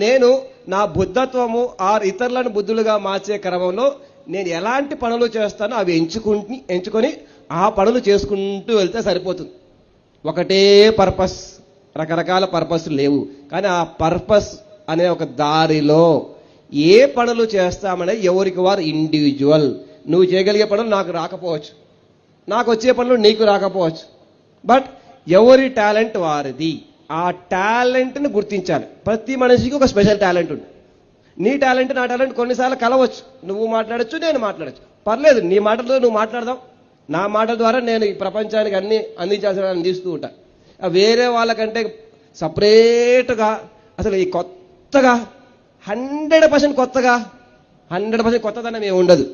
C: నేను నా బుద్ధత్వము ఇతరులను బుద్ధులుగా మార్చే క్రమంలో నేను ఎలాంటి పనులు చేస్తానో అవి ఎంచుకొని ఆ పనులు చేసుకుంటూ వెళ్తే సరిపోతుంది. ఒకటే పర్పస్, రకరకాల పర్పస్ లేవు. కానీ ఆ పర్పస్ అనే ఒక దారిలో ఏ పనులు చేస్తామనే ఎవరికి వారు ఇండివిజువల్. నువ్వు చేయగలిగే పనులు నాకు రాకపోవచ్చు, నాకు వచ్చే పనులు నీకు రాకపోవచ్చు. బట్ ఎవరి టాలెంట్ వారిది. ఆ టాలెంట్ని గుర్తించాలి. ప్రతి మనిషికి ఒక స్పెషల్ టాలెంట్ ఉంది. నీ టాలెంట్ నా టాలెంట్ కొన్నిసార్లు కలవచ్చు. నువ్వు మాట్లాడచ్చు, నేను మాట్లాడచ్చు, పర్లేదు. నీ మాటలతో నువ్వు మాట్లాడదాం, నా మాటల ద్వారా నేను ఈ ప్రపంచానికి అన్ని అందించాల్సిన అందిస్తూ ఉంటా. వేరే వాళ్ళకంటే సపరేట్గా అసలు ఈ కొత్తగా 100% కొత్తగా 100% కొత్తదనం ఏమి ఉండదు.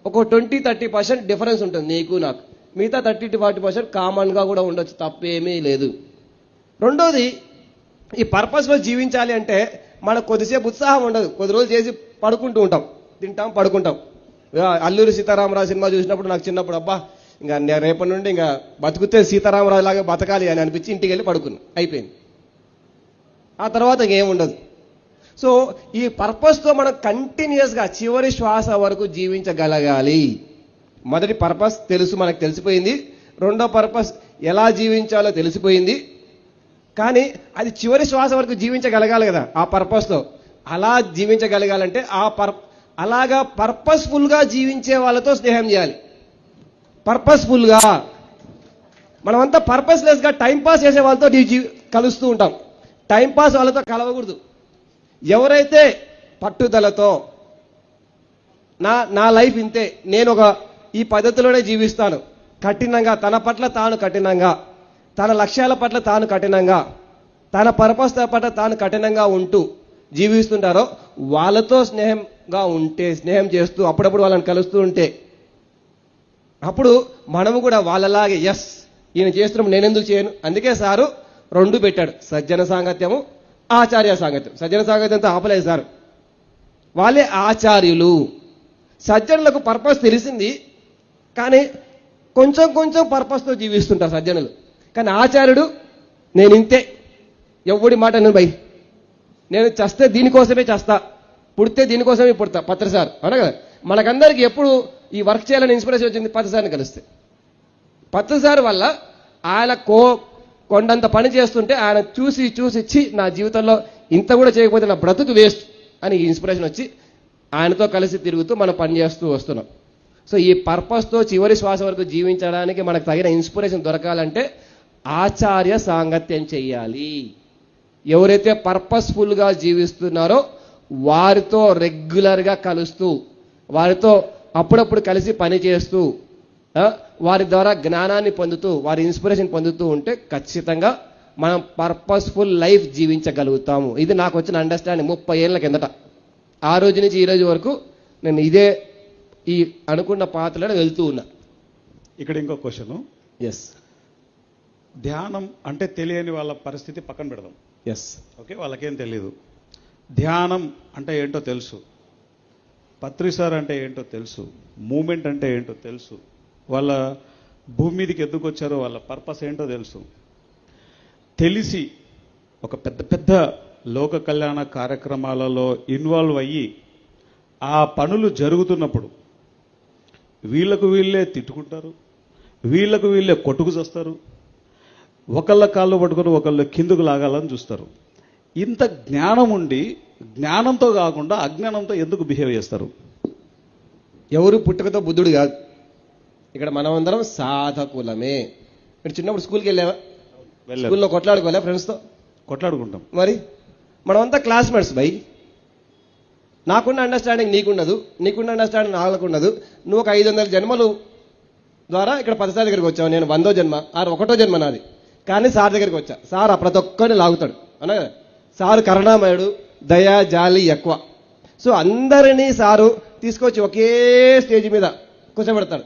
C: ఒక 20-30% డిఫరెన్స్ ఉంటుంది నీకు నాకు. మిగతా 30-40% కామన్గా కూడా ఉండొచ్చు, తప్పేమీ లేదు. రెండోది, ఈ పర్పస్లో జీవించాలి అంటే మనకు కొద్దిసేపు ఉత్సాహం ఉండదు. కొద్ది రోజులు చేసి పడుకుంటూ ఉంటాం, తింటాం, పడుకుంటాం. అల్లూరి సీతారామరాజు సినిమా చూసినప్పుడు నాకు చిన్నప్పుడు అబ్బా ఇంకా రేపటి నుండి ఇంకా బతుకుతే సీతారామరాజు లాగా బతకాలి అని అనిపించి ఇంటికి వెళ్ళి పడుకున్నాం, అయిపోయింది. ఆ తర్వాత ఇంకేముండదు. సో ఈ పర్పస్తో మనం కంటిన్యూస్గా చివరి శ్వాస వరకు జీవించగలగాలి. మొదటి పర్పస్ తెలుసు, మనకు తెలిసిపోయింది. రెండో పర్పస్ ఎలా జీవించాలో తెలిసిపోయింది. కానీ అది చివరి శ్వాస వరకు జీవించగలగాలి కదా ఆ పర్పస్తో. అలా జీవించగలగాలంటే అలాగా పర్పస్ఫుల్గా జీవించే వాళ్ళతో స్నేహం చేయాలి. పర్పస్ఫుల్గా. మనమంతా పర్పస్లెస్గా టైంపాస్ చేసే వాళ్ళతో కలుస్తూ ఉంటాం. టైంపాస్ వాళ్ళతో కలవకూడదు. ఎవరైతే పట్టుదలతో నా లైఫ్ ఇంతే, నేను ఈ పద్ధతిలోనే జీవిస్తాను, కఠినంగా తన పట్ల తాను కఠినంగా, తన లక్ష్యాల పట్ల తాను కఠినంగా, తన పర్పస్ పట్ల తాను కఠినంగా ఉంటూ జీవిస్తుంటారో వాళ్ళతో స్నేహం చేస్తూ అప్పుడప్పుడు వాళ్ళని కలుస్తూ ఉంటే అప్పుడు మనము కూడా వాళ్ళలాగే ఎస్ ఈయన చేస్తున్నాం నేనెందుకు చేయను. అందుకే సారు 2 పెట్టాడు, సజ్జన సాంగత్యము, ఆచార్య సాంగత్యం. సజ్జన సాంగత్యంతో ఆపలేదు సారు. వాళ్ళే ఆచార్యులు. సజ్జనులకు పర్పస్ తెలిసింది కానీ కొంచెం కొంచెం పర్పస్తో జీవిస్తుంటారు సజ్జనులు. కానీ ఆచార్యుడు నేను ఇంతే, ఎవడి మాట నేను భయ్, నేను చస్తే దీనికోసమే చేస్తా, పుడితే దీనికోసమే పుడతా. పత్రసార్ అవునా కదా. మనకందరికి ఎప్పుడు ఈ వర్క్ చేయాలని ఇన్స్పిరేషన్ వచ్చింది పత్రసారిని కలిస్తే. పత్రసారి వల్ల ఆయన కొండంత పని చేస్తుంటే ఆయన చూసి నా జీవితంలో ఇంత కూడా చేయకపోతే నా బ్రతుకు వేస్ట్ అని ఇన్స్పిరేషన్ వచ్చి ఆయనతో కలిసి తిరుగుతూ మనం పని చేస్తూ వస్తున్నాం. సో ఈ పర్పస్తో చివరి శ్వాస వరకు జీవించడానికి మనకు తగిన ఇన్స్పిరేషన్ దొరకాలంటే ఆచార్య సాంగత్యం చెయ్యాలి. ఎవరైతే పర్పస్ఫుల్గా జీవిస్తున్నారో వారితో రెగ్యులర్గా కలుస్తూ, వారితో అప్పుడప్పుడు కలిసి పని చేస్తూ, వారి ద్వారా జ్ఞానాన్ని పొందుతూ, వారి ఇన్స్పిరేషన్ పొందుతూ ఉంటే ఖచ్చితంగా మనం పర్పస్ఫుల్ లైఫ్ జీవించగలుగుతాము. ఇది నాకు వచ్చిన అండర్స్టాండింగ్ 30 ఏళ్ల కిందట. ఆ రోజు నుంచి ఈ రోజు వరకు నేను ఈ అనుకున్న పాత్రలో వెళ్తూ ఉన్నా.
F: ఇక్కడ ఇంకో క్వశ్చన్.
C: ఎస్.
F: ధ్యానం అంటే తెలియని వాళ్ళ పరిస్థితి పక్కన పెడదాం.
C: ఎస్.
F: ఓకే, వాళ్ళకేం తెలియదు. ధ్యానం అంటే ఏంటో తెలుసు, పత్రిసార్ అంటే ఏంటో తెలుసు, మూమెంట్ అంటే ఏంటో తెలుసు, వాళ్ళ భూమి మీదకి ఎందుకు వచ్చారో వాళ్ళ పర్పస్ ఏంటో తెలుసు. తెలిసి ఒక పెద్ద పెద్ద లోక కళ్యాణ కార్యక్రమాలలో ఇన్వాల్వ్ అయ్యి ఆ పనులు జరుగుతున్నప్పుడు వీళ్ళకు వీళ్ళే తిట్టుకుంటారు, వీళ్ళకు వీళ్ళే కొట్టుకు చేస్తారు, ఒకళ్ళ కాళ్ళు పట్టుకొని ఒకళ్ళు కిందకు లాగాలని చూస్తారు. ఇంత జ్ఞానం ఉండి జ్ఞానంతో కాకుండా అజ్ఞానంతో ఎందుకు బిహేవ్ చేస్తారు?
C: ఎవరు పుట్టుకతో బుద్ధుడు కాదు. ఇక్కడ మనమందరం సాధకులమే. మీరు చిన్నప్పుడు స్కూల్కి వెళ్ళావా? స్కూల్లో కొట్లాడుకోలే ఫ్రెండ్స్తో?
F: కొట్లాడుకుంటాం.
C: మరి మనమంతా క్లాస్మేట్స్ బై. నాకున్న అండర్స్టాండింగ్ నీకున్నదు, నీకున్న అండర్స్టాండింగ్ నాకున్నదు. నువ్వు ఒక 500 జన్మలు ద్వారా ఇక్కడ పదసారి దగ్గరికి వచ్చావు. నేను 100వ జన్మ, 1వ జన్మ నాది. కానీ సార్ దగ్గరికి వచ్చా. సార్ ప్రతి ఒక్కరిని లాగుతాడు అన్నా కదా. సారు కరుణామయుడు, దయ జాలి ఎక్కువ. సో అందరినీ సారు తీసుకొచ్చి ఒకే స్టేజ్ మీద కూర్చోబెడతాడు.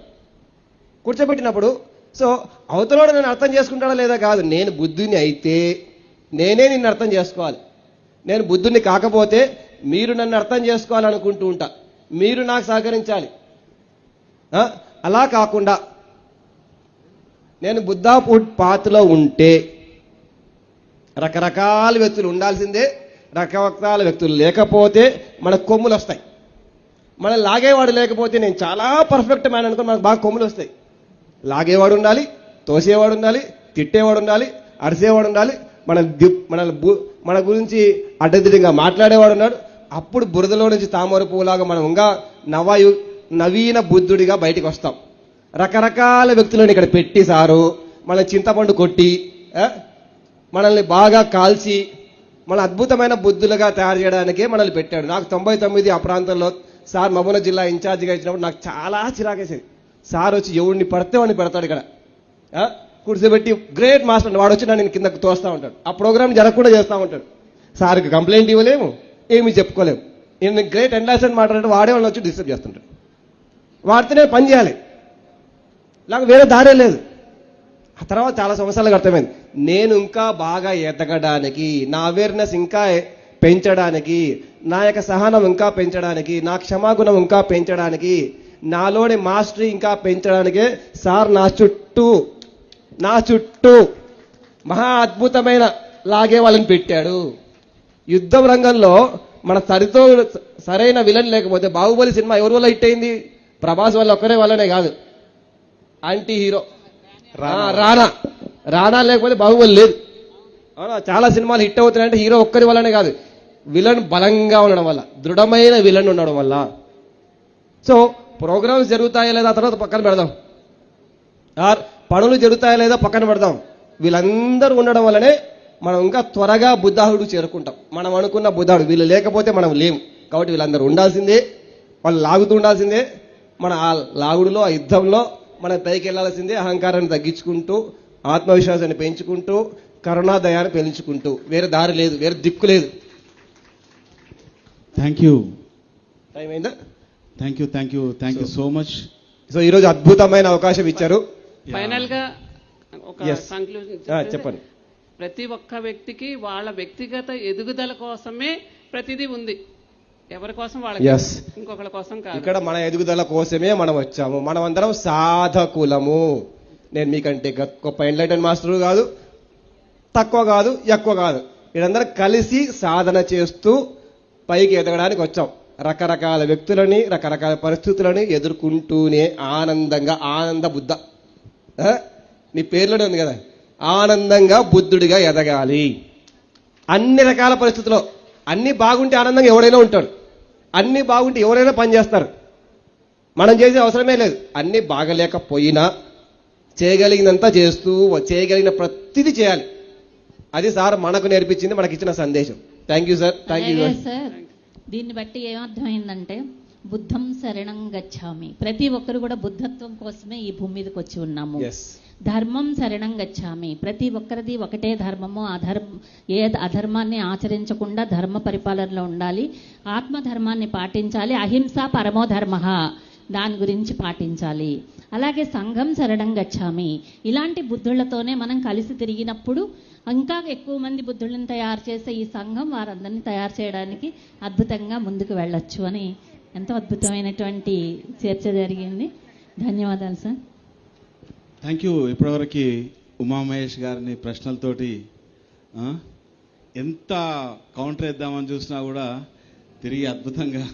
C: కూర్చోబెట్టినప్పుడు సో అవతలోడు నన్ను అర్థం చేసుకుంటాడా లేదా కాదు, నేను బుద్ధుని అయితే నేనే నిన్ను అర్థం చేసుకోవాలి. నేను బుద్ధుని కాకపోతే మీరు నన్ను అర్థం చేసుకోవాలనుకుంటూ ఉంటా, మీరు నాకు సహకరించాలి. అలా కాకుండా నేను బుద్ధా పాత్రలో ఉంటే రకరకాల వ్యక్తులు ఉండాల్సిందే, రకరకాల వ్యక్తులు లేకపోతే మనకు కొమ్ములు వస్తాయి. మనం లాగేవాడు లేకపోతే నేను చాలా పర్ఫెక్ట్ మ్యాన్ అనుకో మనకు బాగా కొమ్ములు వస్తాయి. లాగేవాడు ఉండాలి, తోసేవాడు ఉండాలి, తిట్టేవాడు ఉండాలి, అరిసేవాడు ఉండాలి, మన గురించి అడ్డదిడ్డంగా మాట్లాడేవాడు ఉన్నాడు. అప్పుడు బురదలో నుంచి తామర పువ్వులాగా మనం ఇంకా నవీన బుద్ధుడిగా బయటికి వస్తాం. రకరకాల వ్యక్తులను ఇక్కడ పెట్టి సారు మన చింతపండు కొట్టి మనల్ని బాగా కాల్చి మన అద్భుతమైన బుద్ధులుగా తయారు చేయడానికే మనల్ని పెట్టాడు. నాకు 99 ఆ ప్రాంతంలో సార్ మహబూబ్ జిల్లా ఇన్ఛార్జిగా ఇచ్చినప్పుడు నాకు చాలా చిరాకేసేది. సార్ వచ్చి ఎవడిని పడితే వాడిని పెడతాడు ఇక్కడ కూర్చోబెట్టి, గ్రేట్ మాస్టర్ వాడు వచ్చి నేను కిందకు తోస్తూ ఉంటాడు. ఆ ప్రోగ్రామ్ జరగకుండా చేస్తూ ఉంటాడు. సార్కి కంప్లైంట్ ఇవ్వలేము, ఏమీ చెప్పుకోలేము. నేను గ్రేట్ ఎండాసన్ మాట్లాడితే వాడే వాళ్ళని వచ్చి డిస్టర్బ్ చేస్తుంటాడు. వాడితే నేను పని చేయాలి, నాకు వేరే దారే లేదు. ఆ తర్వాత చాలా సంవత్సరాలకు అర్థమైంది, నేను ఇంకా బాగా ఎదగడానికి, నా అవేర్నెస్ ఇంకా పెంచడానికి, నా యొక్క సహనం ఇంకా పెంచడానికి, నా క్షమాగుణం ఇంకా పెంచడానికి, నాలోని మాస్టరీ ఇంకా పెంచడానికే సార్ నా చుట్టూ మహా అద్భుతమైన లాగే వాళ్ళని పెట్టాడు. యుద్ధం రంగంలో మన సరైన విలన్ లేకపోతే బాహుబలి సినిమా ఎవరి వల్ల హిట్ అయింది? ప్రభాస్ వల్ల ఒక్కరే వల్లనే కాదు, యాంటీ హీరో రానా లేకపోతే బాహుబలి లేదు. అవునా, చాలా సినిమాలు హిట్ అవుతున్నాయంటే హీరో ఒక్కరి వల్లనే కాదు, విలన్ బలంగా ఉండడం వల్ల, దృఢమైన విలన్ ఉండడం వల్ల. సో ప్రోగ్రామ్స్ జరుగుతాయా లేదా తర్వాత పక్కన పెడదాం, పనులు జరుగుతాయా లేదా పక్కన పెడదాం. వీళ్ళందరూ ఉండడం వల్లనే మనం ఇంకా త్వరగా బుద్ధాహుడు చేరుకుంటాం. మనం అనుకున్న బుద్ధాడు వీళ్ళు లేకపోతే మనం లేము. కాబట్టి వీళ్ళందరూ ఉండాల్సిందే, వాళ్ళు లాగుతూ ఉండాల్సిందే. మన ఆ లాగుడులో, ఆ యుద్ధంలో మనం పైకి వెళ్లాల్సిందే. అహంకారాన్ని తగ్గించుకుంటూ, ఆత్మవిశ్వాసాన్ని పెంచుకుంటూ, కరుణాదయాన్ని పెంచుకుంటూ. వేరే దారి లేదు, వేరే దిక్కు లేదు.
F: థ్యాంక్ యూ,
C: టైం అయిందా?
F: Thank you so much.
C: So ఈరోజు అద్భుతమైన అవకాశం ఇచ్చారు.
B: ఫైనల్ గా ఒక
C: Yes.
B: కంక్లూజన్
C: చెప్పండి.
B: ప్రతి ఒక్క వ్యక్తికి వాళ్ళ వ్యక్తిగత ఎదుగుదల కోసమే ప్రతిదీ ఉంది. ఎవరి కోసం వాళ్ళకి,
C: Yes.
B: ఇంకొకరి కోసం కాదు.
C: ఇక్కడ మన ఎదుగుదల కోసమే మనం వచ్చాము. మనం అందరం సాధకులము. నేను మీకంటే గొప్ప ఎన్లైటన్ మాస్టర్ కాదు, తక్కువ కాదు, ఎక్కువ కాదు. వీరందరం కలిసి సాధన చేస్తూ పైకి ఎదగడానికి వచ్చాం. రకరకాల వ్యక్తులని, రకరకాల పరిస్థితులని ఎదుర్కొంటూనే ఆనందంగా, ఆనంద బుద్ధ, నీ పేర్లోనే ఉంది కదా, ఆనందంగా బుద్ధుడిగా ఎదగాలి. అన్ని రకాల పరిస్థితుల్లో అన్ని బాగుంటే ఆనందంగా ఎవడైనా ఉంటాడు, అన్ని బాగుంటే ఎవరైనా పనిచేస్తారు. మనం చేసే అవసరమే లేదు. అన్ని బాగలేకపోయినా చేయగలిగినంత చేస్తూ, చేయగలిగిన ప్రతిదీ చేయాలి. అది సార్ మనకు నేర్పించింది, మనకి ఇచ్చిన సందేశం. Thank you sir, thank you.
E: Sir, దీన్ని బట్టి ఏమర్థమైందంటే బుద్ధం శరణం గచ్చామి. ప్రతి ఒక్కరు కూడా బుద్ధత్వం కోసమే ఈ భూమి మీదకి వచ్చి ఉన్నాము. ధర్మం శరణం గచ్చామి. ప్రతి ఒక్కరిది ఒకటే ధర్మము. ఏ అధర్మాన్ని ఆచరించకుండా ధర్మ పరిపాలనలో ఉండాలి. ఆత్మధర్మాన్ని పాటించాలి. అహింస పరమో ధర్మ, దాని గురించి పాటించాలి. అలాగే సంఘం శరణం గచ్చామి. ఇలాంటి బుద్ధులతోనే మనం కలిసి తిరిగినప్పుడు ఇంకా ఎక్కువ మంది బుద్ధులను తయారు చేసే ఈ సంఘం వారందరినీ తయారు చేయడానికి అద్భుతంగా ముందుకు వెళ్ళొచ్చు అని ఎంతో అద్భుతమైనటువంటి చర్చ జరిగింది. ధన్యవాదాలు సార్.
F: Thank you. ఇప్పటివరకు ఉమామహేష్ గారిని ప్రశ్నలతోటి ఎంత కౌంటర్ వేద్దామని చూసినా కూడా తిరిగి అద్భుతంగా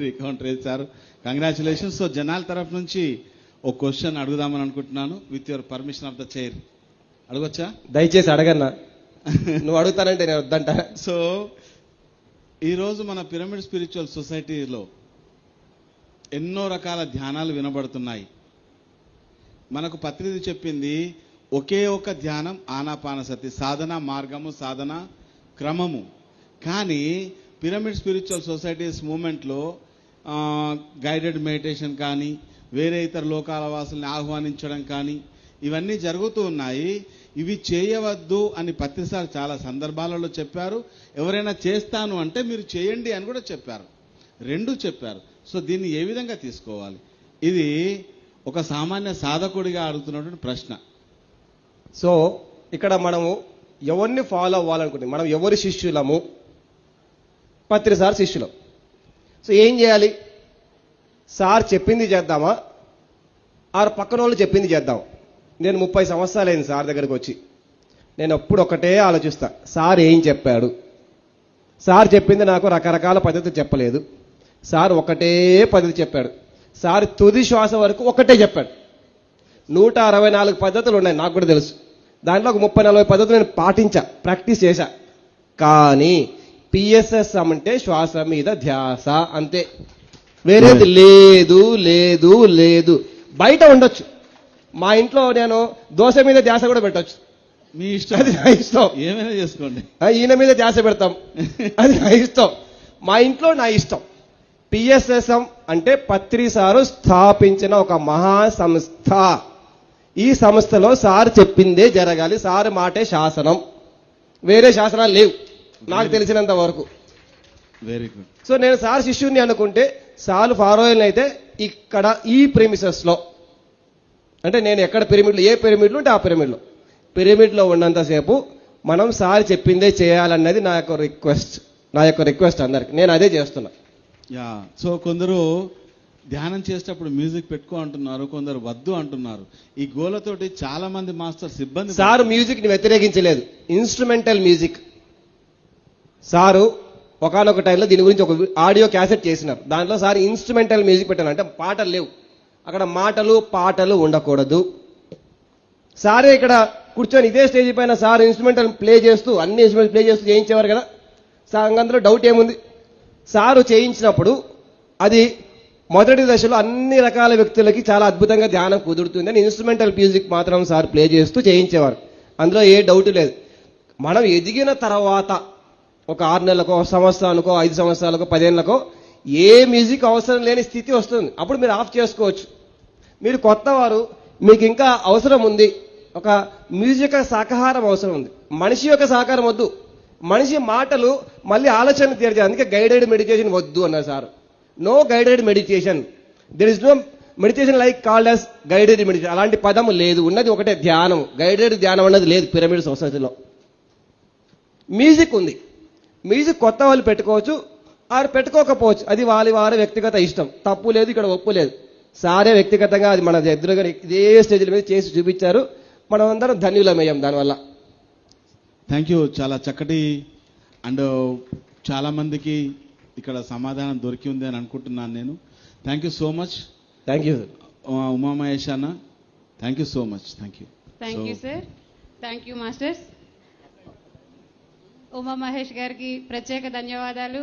F: రీకౌంటర్ వేశారు. కంగ్రాచులేషన్స్. సో జనాల తరఫు నుంచి ఒక క్వశ్చన్ అడుగుదామని అనుకుంటున్నాను. With your permission of the chair అడగొచ్చా?
C: దయచేసి అడగన్నా, నువ్వు అడుగుతానంటే నేను వద్దంట.
F: సో ఈరోజు మన పిరమిడ్ స్పిరిచువల్ సొసైటీలో ఎన్నో రకాల ధ్యానాలు వినబడుతున్నాయి. మనకు పత్రిది చెప్పింది ఒకే ఒక ధ్యానం ఆనాపానసతి, సాధన మార్గము, సాధన క్రమము. కానీ పిరమిడ్ స్పిరిచువల్ సొసైటీస్ మూమెంట్లో గైడెడ్ మెడిటేషన్ కానీ, వేరే ఇతర లోకాల వాసుల్ని ఆహ్వానించడం కానీ ఇవన్నీ జరుగుతూ ఉన్నాయి. ఇవి చేయవద్దు అని పత్రిసార్ చాలా సందర్భాలలో చెప్పారు. ఎవరైనా చేస్తాను అంటే మీరు చేయండి అని కూడా చెప్పారు. రెండు చెప్పారు. సో దీన్ని ఏ విధంగా తీసుకోవాలి? ఇది ఒక సామాన్య సాధకుడిగా అడుగుతున్నటువంటి ప్రశ్న.
C: సో ఇక్కడ మనము ఎవరిని ఫాలో అవ్వాలనుకుంటే, మనం ఎవరి శిష్యులము? పత్రి సార్ శిష్యులం. సో ఏం చేయాలి? సార్ చెప్పింది చేద్దామా, ఆరు పక్కన వాళ్ళు చెప్పింది చేద్దాం? నేను 30 సంవత్సరాలు అయింది సార్ దగ్గరికి వచ్చి. నేను ఎప్పుడు ఒకటే ఆలోచిస్తా, సార్ ఏం చెప్పాడు? సార్ చెప్పింది నాకు రకరకాల పద్ధతి చెప్పలేదు. సార్ ఒకటే పద్ధతి చెప్పాడు. సార్ తుది శ్వాస వరకు ఒకటే చెప్పాడు. 164 పద్ధతులు ఉన్నాయి, నాకు కూడా తెలుసు. దాంట్లో ఒక 30-40 పద్ధతులు నేను పాటించా, ప్రాక్టీస్ చేశా. కానీ పిఎస్ఎస్ అంటే శ్వాస మీద ధ్యాస అంతే, వేరేది లేదు లేదు లేదు. బయట ఉండొచ్చు, మా ఇంట్లో నేను దోశ మీద ధ్యాస కూడా పెట్టొచ్చు,
F: మీ ఇష్టం,
C: అది నా ఇష్టం.
F: ఏమైనా చేసుకోండి.
C: ఈయన మీద ధ్యాస పెడతాం, అది నా ఇష్టం. మా ఇంట్లో నా ఇష్టం. పిఎస్ఎస్ఎం అంటే పత్రి సారు స్థాపించిన ఒక మహా సంస్థ. ఈ సంస్థలో సార్ చెప్పిందే జరగాలి. సార్ మాటే శాసనం, వేరే శాసనాలు లేవు నాకు తెలిసినంత వరకు.
F: Very good.
C: సో నేను సార్ శిష్యుని అనుకుంటే సార్ ఫారోయిన్ అయితే ఇక్కడ ఈ ప్రెమిసెస్ లో, అంటే నేను ఎక్కడ పిరమిడ్లో, ఏ పిరమిడ్లో ఉంటే ఆ పిరమిడ్లో ఉన్నంతసేపు మనం సార్ చెప్పిందే చేయాలన్నది నా యొక్క రిక్వెస్ట్ అందరికి. నేను అదే చేస్తున్నా.
F: యా. సో కొందరు ధ్యానం చేసేటప్పుడు మ్యూజిక్ పెట్టుకో అంటున్నారు, కొందరు వద్దు అంటున్నారు. ఈ గోలతోటి చాలా మంది మాస్టర్స్ ఇబ్బంది.
C: సార్ మ్యూజిక్ ని వ్యతిరేకించలేదు, ఇన్స్ట్రుమెంటల్ మ్యూజిక్. సారు ఒకనొక టైంలో దీని గురించి ఒక ఆడియో క్యాసెట్ చేసినారు. దాంట్లో సార్ ఇన్స్ట్రుమెంటల్ మ్యూజిక్ పెట్టాను, అంటే పాటలు లేవు అక్కడ, మాటలు పాటలు ఉండకూడదు. సారే ఇక్కడ కూర్చొని ఇదే స్టేజ్ పైన సార్ ఇన్స్ట్రుమెంటల్ ప్లే చేస్తూ అన్ని ఇన్స్ట్రుమెంట్ ప్లే చేస్తూ చేయించేవారు కదా. సార్ అందులో డౌట్ ఏముంది? సారు చేయించినప్పుడు అది మొదటి దశలో అన్ని రకాల వ్యక్తులకి చాలా అద్భుతంగా ధ్యానం కుదురుతుందని ఇన్స్ట్రుమెంటల్ మ్యూజిక్ మాత్రం సార్ ప్లే చేస్తూ చేయించేవారు. అందులో ఏ డౌట్ లేదు. మనం ఎదిగిన తర్వాత ఒక 6 నెలలకో, సంవత్సరానికో, 5 సంవత్సరాలకో, 10 ఏళ్ళకో ఏ మ్యూజిక్ అవసరం లేని స్థితి వస్తుంది. అప్పుడు మీరు ఆఫ్ చేసుకోవచ్చు. మీరు కొత్తవారు, మీకు ఇంకా అవసరం ఉంది, ఒక మ్యూజిక్ సహకారం అవసరం ఉంది. మనిషి యొక్క సహకారం వద్దు. మనిషి మాటలు మళ్ళీ ఆలోచన తీర్చాలి. అందుకే గైడెడ్ మెడిటేషన్ వద్దు అన్నారు sir. No guided meditation. There is no meditation like called as guided meditation. అలాంటి పదం లేదు. ఉన్నది ఒకటే ధ్యానం. గైడెడ్ ధ్యానం అన్నది లేదు పిరమిడ్ సొసైటీలో. మ్యూజిక్ ఉంది. మ్యూజిక్ కొత్త వాళ్ళు పెట్టుకోవచ్చు, ఆరు పెట్టుకోకపోవచ్చు. అది వారి వ్యక్తిగత ఇష్టం. తప్పు లేదు, ఇక్కడ ఒప్పు లేదు. సారే వ్యక్తిగతంగా అది మన ఎదురుగా ఇదే స్టేజ్ల మీద చేసి చూపించారు. మనం అందరం ధన్యులమయ్యాం దానివల్ల.
G: Thank you. చాలా చక్కటి అండ్ చాలా మందికి ఇక్కడ సమాధానం దొరికి ఉంది అని అనుకుంటున్నాను నేను. Thank you so much.
C: Thank you
G: Umamahesh అన్న. Thank you so much. Thank you.
A: Thank you sir. Thank you masters. Uma Mahesh గారికి ప్రత్యేక ధన్యవాదాలు.